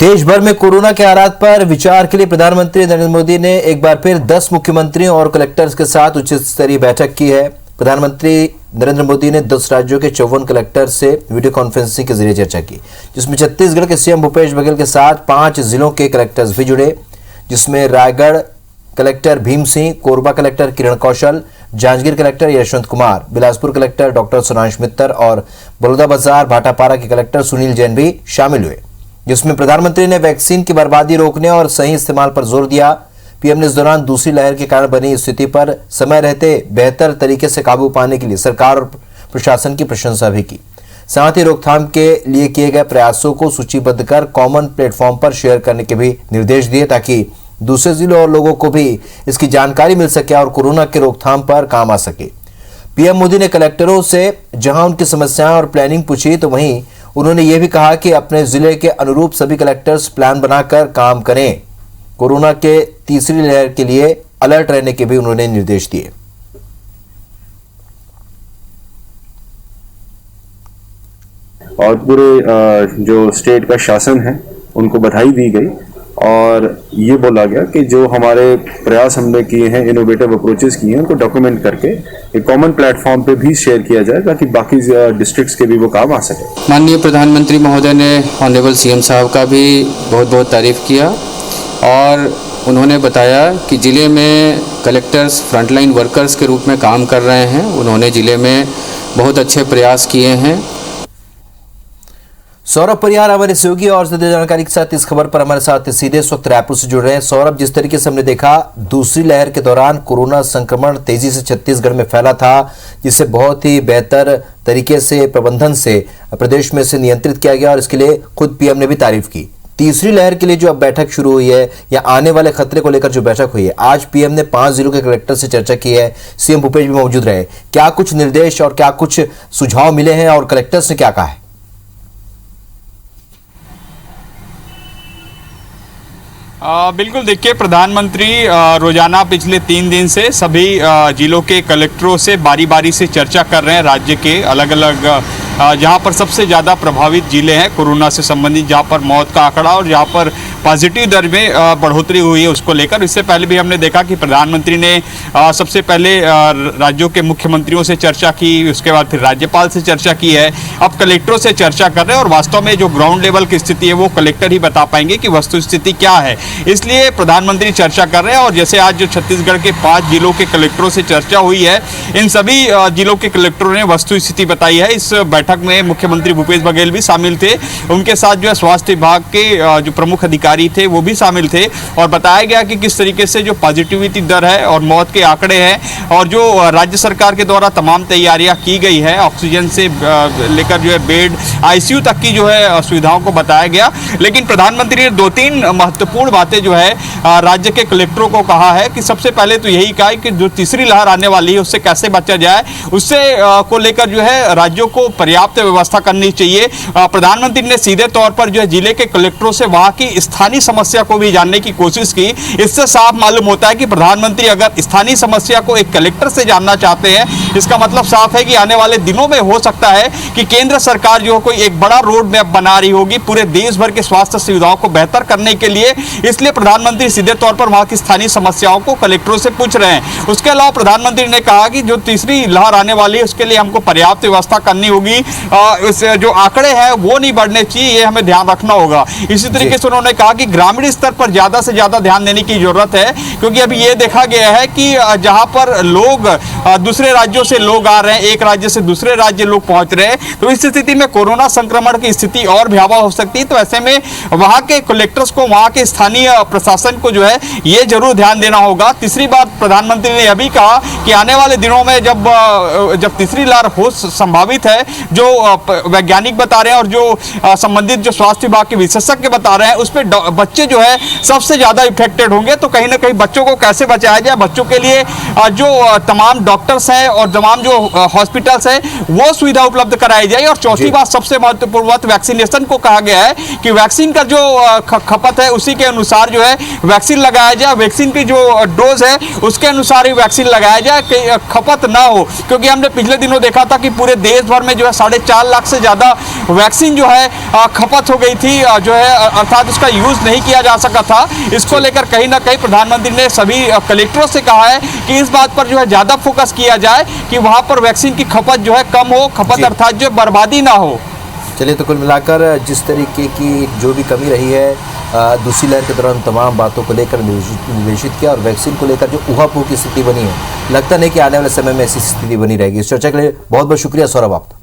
देश भर में कोरोना के हालात पर विचार के लिए प्रधानमंत्री नरेंद्र मोदी ने एक बार फिर 10 मुख्यमंत्रियों और कलेक्टर्स के साथ उच्च स्तरीय बैठक की है। प्रधानमंत्री नरेंद्र मोदी ने 10 राज्यों के 54 कलेक्टर से वीडियो कॉन्फ्रेंसिंग के जरिए चर्चा की, जिसमें छत्तीसगढ़ के सीएम भूपेश बघेल के साथ 5 जिलों के कलेक्टर्स भी जुड़े, जिसमें Raigarh collector Bhim Singh, Korba collector Kiran Kaushal, Janjgir collector Yashwant Kumar, Bilaspur collector doctor Sunansh Mittar और बलौदाबाजार भाटापारा के कलेक्टर सुनील जैन भी शामिल हुए। जिसमें प्रधानमंत्री ने वैक्सीन की बर्बादी रोकने और सही इस्तेमाल पर जोर दिया। पीएम ने इस दौरान दूसरी लहर के कारण बनी स्थिति पर समय रहते बेहतर तरीके से काबू पाने के लिए सरकार और प्रशासन की प्रशंसा भी की। साथ ही रोकथाम के लिए किए गए प्रयासों को सूचीबद्ध कर कॉमन प्लेटफॉर्म पर शेयर करने के भी निर्देश दिए, ताकि दूसरे जिलों और लोगों को भी इसकी जानकारी मिल सके और कोरोना के रोकथाम पर काम आ सके। पीएम मोदी ने कलेक्टरों से जहां उनकी समस्याएं और प्लानिंग पूछी, तो वहीं उन्होंने ये भी कहा कि अपने जिले के अनुरूप सभी कलेक्टर्स प्लान बनाकर काम करें। कोरोना के तीसरी लहर के लिए अलर्ट रहने के भी उन्होंने निर्देश दिए। और पूरे जो स्टेट का शासन है उनको बधाई दी गई और ये बोला गया कि जो हमारे प्रयास हमने किए हैं, इनोवेटिव अप्रोचेस किए हैं, उनको डॉक्यूमेंट करके एक कॉमन प्लेटफॉर्म पे भी शेयर किया जाए ताकि बाकी डिस्ट्रिक्ट्स के भी वो काम आ सके। माननीय प्रधानमंत्री महोदय ने ऑनरेबल सीएम साहब का भी बहुत बहुत तारीफ किया और उन्होंने बताया कि ज़िले में कलेक्टर्स फ्रंटलाइन वर्कर्स के रूप में काम कर रहे हैं। उन्होंने ज़िले में बहुत अच्छे प्रयास किए हैं। सौरभ परिहार हमारे सहयोगी और ज्यादा जानकारी के साथ इस खबर पर हमारे साथ सीधे इस वक्त रायपुर से जुड़ रहे हैं। सौरभ, जिस तरीके से हमने देखा दूसरी लहर के दौरान कोरोना संक्रमण तेजी से छत्तीसगढ़ में फैला था, जिसे बहुत ही बेहतर तरीके से प्रबंधन से प्रदेश में से नियंत्रित किया गया और इसके लिए खुद पीएम ने भी तारीफ की। तीसरी लहर के लिए जो अब बैठक शुरू हुई है या आने वाले खतरे को लेकर जो बैठक हुई है, आज पीएम ने 5 जिलों के कलेक्टर से चर्चा की है, सीएम भूपेश भी मौजूद रहे। क्या कुछ निर्देश और क्या कुछ सुझाव मिले हैं और कलेक्टर्स ने क्या कहा है? बिल्कुल, देखिए प्रधानमंत्री रोजाना पिछले 3 दिन से सभी जिलों के कलेक्टरों से बारी बारी से चर्चा कर रहे हैं। राज्य के अलग अलग जहां पर सबसे ज़्यादा प्रभावित जिले हैं कोरोना से संबंधित, जहां पर मौत का आंकड़ा और जहां पर पॉजिटिव दर में बढ़ोतरी हुई है, उसको लेकर। इससे पहले भी हमने देखा कि प्रधानमंत्री ने सबसे पहले राज्यों के मुख्यमंत्रियों से चर्चा की, उसके बाद फिर राज्यपाल से चर्चा की है, अब कलेक्टरों से चर्चा कर रहे हैं। और वास्तव में जो ग्राउंड लेवल की स्थिति है वो कलेक्टर ही बता पाएंगे कि वस्तु स्थिति क्या है, इसलिए प्रधानमंत्री चर्चा कर रहे हैं। और जैसे आज जो छत्तीसगढ़ के 5 जिलों के कलेक्टरों से चर्चा हुई है, इन सभी जिलों के कलेक्टरों ने वस्तु स्थिति बताई है। इस बैठक में मुख्यमंत्री भूपेश बघेल भी शामिल थे, उनके साथ जो है स्वास्थ्य विभाग के जो प्रमुख अधिकारी थे वो भी शामिल थे और बताया गया कि किस तरीके से जो पॉजिटिविटी दर है और मौत के आंकड़े हैं और जो राज्य सरकार के द्वारा तमाम तैयारियां की गई है, ऑक्सीजन से लेकर जो है बेड, आईसीयू तक की जो है सुविधाओं को बताया गया। लेकिन प्रधानमंत्री ने 2-3 महत्वपूर्ण बातें जो है राज्य के कलेक्टरों को कहा है कि सबसे पहले तो यही कहा कि जो तीसरी लहर आने वाली है उससे कैसे बचा जाए, उससे को लेकर जो है राज्यों को पर्याप्त व्यवस्था करनी चाहिए। प्रधानमंत्री ने सीधे तौर पर जो है जिले के कलेक्टरों से वहां की स्थानीय समस्या को भी जानने की कोशिश की। इससे साफ मालूम होता है कि प्रधानमंत्री अगर स्थानीय समस्या को एक कलेक्टर से जानना चाहते हैं, इसका मतलब साफ है कि आने वाले दिनों में हो सकता है कि केंद्र सरकार जो कोई एक बड़ा रोड मैप बना रही होगी पूरे देश भर के स्वास्थ्य सुविधाओं को बेहतर करने के लिए। इसलिए प्रधानमंत्री सीधे तौर पर वहां की स्थानीय समस्याओं को कलेक्टरों से पूछ रहे हैं। उसके अलावा प्रधानमंत्री ने कहा कि जो तीसरी लहर आने वाली है उसके लिए हमको पर्याप्त व्यवस्था करनी होगी, जो आंकड़े हैं वो नहीं बढ़ने चाहिए, ये हमें ध्यान रखना होगा। इसी तरीके से उन्होंने कहा कि ग्रामीण स्तर पर ज्यादा से ज्यादा ध्यान देने की जरूरत है, क्योंकि अभी ये देखा गया है कि जहां पर लोग दूसरे राज्यों से लोग आ रहे हैं, एक राज्य से दूसरे राज्य लोग पहुंच रहे हैं, तो इस स्थिति में कोरोना संक्रमण की स्थिति और भयावह हो सकती है। तो ऐसे में वहां के कलेक्टर्स को, वहां के स्थानीय प्रशासन को जो है ये जरूर ध्यान देना होगा। तीसरी बात प्रधानमंत्री ने यह भी कहा कि आने वाले दिनों में जब तीसरी लहर हो संभावित है, जो वैज्ञानिक बता रहे हैं और जो संबंधित जो स्वास्थ्य विभाग के विशेषज्ञ बता रहे हैं, उस पर बच्चे जो है सबसे ज्यादा इफेक्टेड होंगे। तो कहीं ना कहीं बच्चों को कैसे बचाया जाए, बच्चों के लिए जो तमाम डॉक्टर्स हैं और तमाम जो हॉस्पिटल्स है वो सुविधा उपलब्ध कराई जाए। और चौथी बात सबसे महत्वपूर्ण बात, वैक्सीनेशन को कहा गया है कि वैक्सीन का जो खपत है उसी के अनुसार जो है वैक्सीन लगाया जाए, वैक्सीन की जो डोज है उसके अनुसार ही वैक्सीन लगाया जाए कि खपत ना हो। क्योंकि हमने पिछले दिनों देखा था कि पूरे देश भर में जो है 4.5 लाख से ज़्यादा वैक्सीन जो है खपत हो गई थी, जो है अर्थात उसका यूज़ नहीं किया जा सका था। इसको लेकर कहीं ना कहीं प्रधानमंत्री ने सभी कलेक्टरों से कहा है कि इस बात पर जो है ज़्यादा फोकस किया जाए कि वहाँ पर वैक्सीन की खपत जो है कम हो, खपत अर्थात जो बर्बादी ना हो। चलिए, तो कुल मिलाकर जिस तरीके की जो भी कमी रही है दूसरी लहर के दौरान तमाम बातों को लेकर निर्देशित किया, और वैक्सीन को लेकर जो ऊहापोह की स्थिति बनी है, लगता नहीं कि आने वाले समय में ऐसी स्थिति बनी रहेगी। इस चर्चा के लिए बहुत बहुत शुक्रिया सौरभ आपका।